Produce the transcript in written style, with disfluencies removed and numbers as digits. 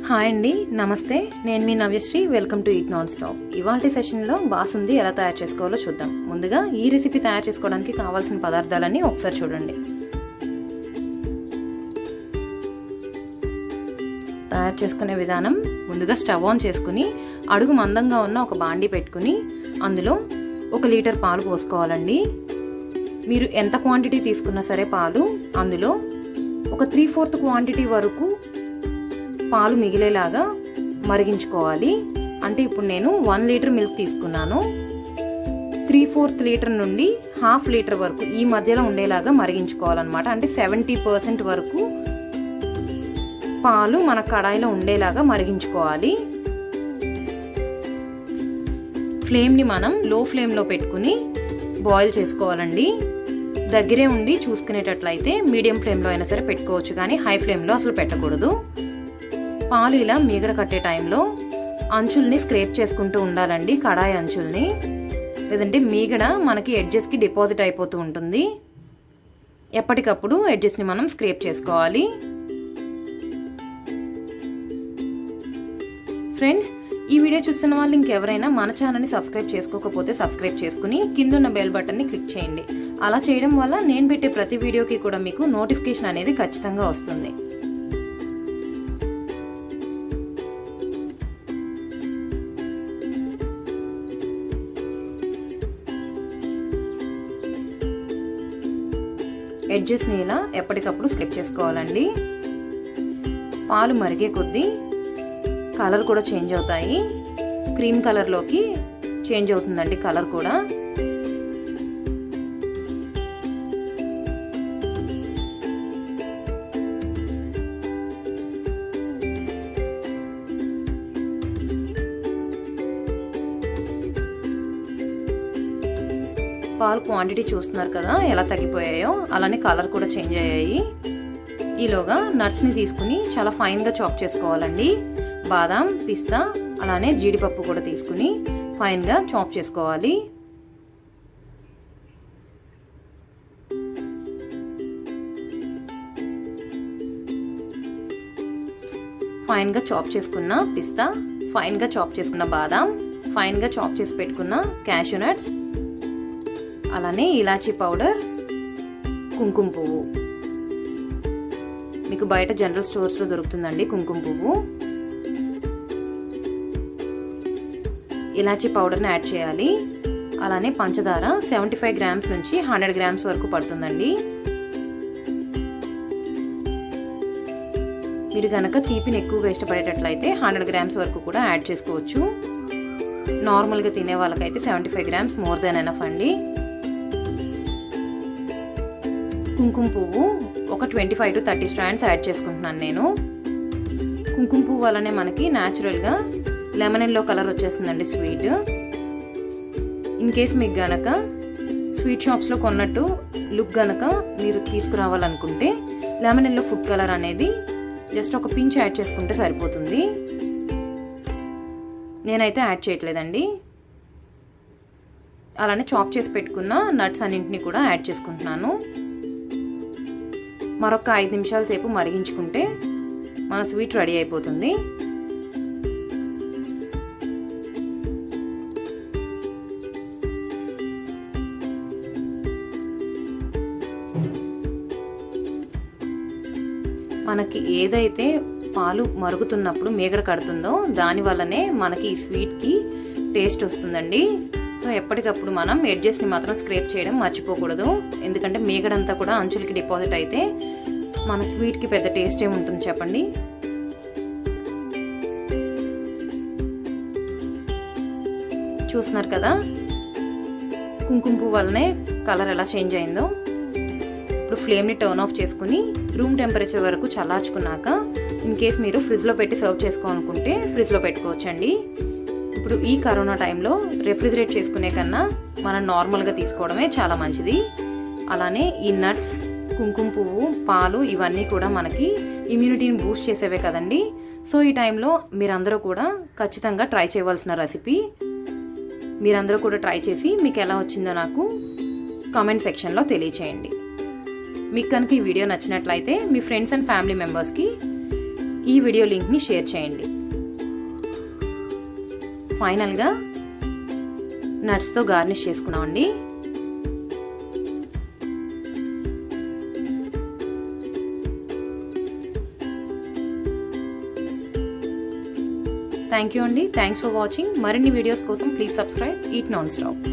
Hi అండి, నమస్తే. నేను మీ Navyasri. Welcome to eat non stop. ఇవాల్టి సెషన్లో బాసుంది ఎలా తయారు చేసుకోవాలో చూద్దాం. ముందుగా ఈ రెసిపీ తయారు చేసుకోవడానికి కావాల్సిన పదార్థాలన్నీ ఒకసారి చూడండి. తయారు చేసుకునే విధానం: ముందుగా స్టవ్ ఆన్ చేసుకుని అడుగు మందంగా ఉన్న ఒక బాండీ పెట్టుకుని అందులో 1 లీటర్ పాలు పోసుకోవాలండి. మీరు ఎంత క్వాంటిటీ తీసుకున్నా సరే పాలు, అందులో ఒక 3/4 క్వాంటిటీ వరకు పాలు మిగిలేలాగా మరిగించుకోవాలి. అంటే ఇప్పుడు నేను 1 లీటర్ మిల్క్ తీసుకున్నాను. 3/4 లీటర్ నుండి 1/2 లీటర్ వరకు ఈ మధ్యలో ఉండేలాగా మరిగించుకోవాలన్నమాట. అంటే 70% వరకు పాలు మన కడాయిలో ఉండేలాగా మరిగించుకోవాలి. ఫ్లేమ్ని మనం లో ఫ్లేమ్లో పెట్టుకుని బాయిల్ చేసుకోవాలండి. దగ్గరే ఉండి చూసుకునేటట్లయితే మీడియం ఫ్లేమ్లో అయినా సరే పెట్టుకోవచ్చు, కానీ హై ఫ్లేమ్లో అసలు పెట్టకూడదు. పాలు ఇలా మీగడ కట్టే టైంలో అంచుల్ని స్క్రేప్ చేసుకుంటూ ఉండాలండి, కడాయి అంచుల్ని. లేదంటే మీగడ మనకి ఎడ్జెస్కి డిపాజిట్ అయిపోతూ ఉంటుంది. ఎప్పటికప్పుడు ఎడ్జెస్ని మనం స్క్రేప్ చేసుకోవాలి. ఫ్రెండ్స్, ఈ వీడియో చూస్తున్న వాళ్ళు ఇంకెవరైనా మన ఛానల్ని సబ్స్క్రైబ్ చేసుకోకపోతే సబ్స్క్రైబ్ చేసుకుని కిందున్న బెల్ బటన్ని క్లిక్ చేయండి. అలా చేయడం వల్ల నేను పెట్టే ప్రతి వీడియోకి కూడా మీకు నోటిఫికేషన్ అనేది ఖచ్చితంగా వస్తుంది. ఎడ్జెస్ని ఇలా ఎప్పటికప్పుడు స్క్రేప్ చేసుకోవాలండి. పాలు మరిగే కొద్దీ కలర్ కూడా చేంజ్ అవుతాయి. క్రీమ్ కలర్లోకి చేంజ్ అవుతుందండి కలర్ కూడా. పాలు క్వాంటిటీ చూస్తున్నారు కదా ఎలా తగ్గిపోయాయో, అలానే కలర్ కూడా చేంజ్ అయ్యాయి. ఈలోగా నట్స్ని తీసుకుని చాలా ఫైన్గా చాప్ చేసుకోవాలండి. బాదాం, పిస్తా, అలానే జీడిపప్పు కూడా తీసుకుని ఫైన్గా చాప్ చేసుకోవాలి. ఫైన్గా చాప్ చేసుకున్న పిస్తా, ఫైన్గా చాప్ చేసుకున్న బాదాం, ఫైన్గా చాప్ చేసి పెట్టుకున్న క్యాష్యూ నట్స్, అలానే ఇలాచీ పౌడర్, కుంకుమ పువ్వు. మీకు బయట జనరల్ స్టోర్స్లో దొరుకుతుందండి కుంకుమ పువ్వు. ఇలాచీ పౌడర్ని యాడ్ చేయాలి. అలానే పంచదార 75 గ్రామ్స్ నుంచి 100 గ్రామ్స్ వరకు పడుతుందండి. మీరు గనక తీపిని ఎక్కువగా ఇష్టపడేటట్లయితే 100 గ్రామ్స్ వరకు కూడా యాడ్ చేసుకోవచ్చు. నార్మల్గా తినే వాళ్ళకైతే 75 గ్రామ్స్ మోర్ దెన్ ఎనఫ్ అండి. కుంకుమ పువ్వు ఒక 25 to 30 స్ట్రాండ్స్ యాడ్ చేసుకుంటున్నాను నేను. కుంకుమ పువ్వు వల్లనే మనకి న్యాచురల్గా లెమన్ ఎల్లో కలర్ వచ్చేస్తుందండి స్వీట్. ఇన్ కేస్ మీకు గనక స్వీట్ షాప్స్లో కొన్నట్టు లుక్ గనక మీరు తీసుకురావాలనుకుంటే లెమన్ ఎల్లో ఫుడ్ కలర్ అనేది జస్ట్ ఒక పించ్ యాడ్ చేసుకుంటే సరిపోతుంది. నేనైతే యాడ్ చేయట్లేదండి. అలానే చాప్ చేసి పెట్టుకున్న నట్స్ అన్నింటినీ కూడా యాడ్ చేసుకుంటున్నాను. మరొక 5 నిమిషాల సేపు మరిగించుకుంటే మన స్వీట్ రెడీ అయిపోతుంది. మనకి ఏదైతే పాలు మరుగుతున్నప్పుడు మీగడ కడుతుందో దాని వల్లనే మనకి ఈ స్వీట్కి టేస్ట్ వస్తుందండి. సో ఎప్పటికప్పుడు మనం ఎడ్జెస్ని మాత్రం స్క్రేప్ చేయడం మర్చిపోకూడదు. ఎందుకంటే మీగడంతా కూడా అంచులకి డిపాజిట్ అయితే మన స్వీట్కి పెద్ద టేస్ట్ ఏముంటుంది చెప్పండి. చూస్తున్నారు కదా కుంకుమ పువ్వు వల్లనే కలర్ ఎలా చేంజ్ అయిందో. ఇప్పుడు ఫ్లేమ్ని టర్న్ ఆఫ్ చేసుకుని రూమ్ టెంపరేచర్ వరకు చల్లార్చుకున్నాక ఇన్ కేస్ మీరు ఫ్రిడ్జ్లో పెట్టి సర్వ్ చేసుకోవాలనుకుంటే ఫ్రిడ్జ్లో పెట్టుకోవచ్చండి. ఇప్పుడు ఈ కరోనా టైంలో రెఫ్రిజిరేట్ చేసుకునే కన్నా మనం నార్మల్గా తీసుకోవడమే చాలా మంచిది. అలానే ఈ నట్స్, కుంకుమ పువ్వు, పాలు ఇవన్నీ కూడా మనకి ఇమ్యూనిటీని బూస్ట్ చేసేవే కదండి. సో ఈ టైంలో మీరందరూ కూడా ఖచ్చితంగా ట్రై చేయవలసిన రెసిపీ. మీరందరూ కూడా ట్రై చేసి మీకు ఎలా వచ్చిందో నాకు కామెంట్ సెక్షన్లో తెలియచేయండి. మీకు కనుక ఈ వీడియో నచ్చినట్లయితే మీ ఫ్రెండ్స్ అండ్ ఫ్యామిలీ మెంబర్స్కి ఈ వీడియో లింక్ని షేర్ చేయండి. ఫైనల్గా నట్స్తో గార్నిష్ చేసుకున్నామండి. థ్యాంక్ యూ అండి. Thanks for watching. మరిన్ని వీడియోస్ కోసం please subscribe eat non stop.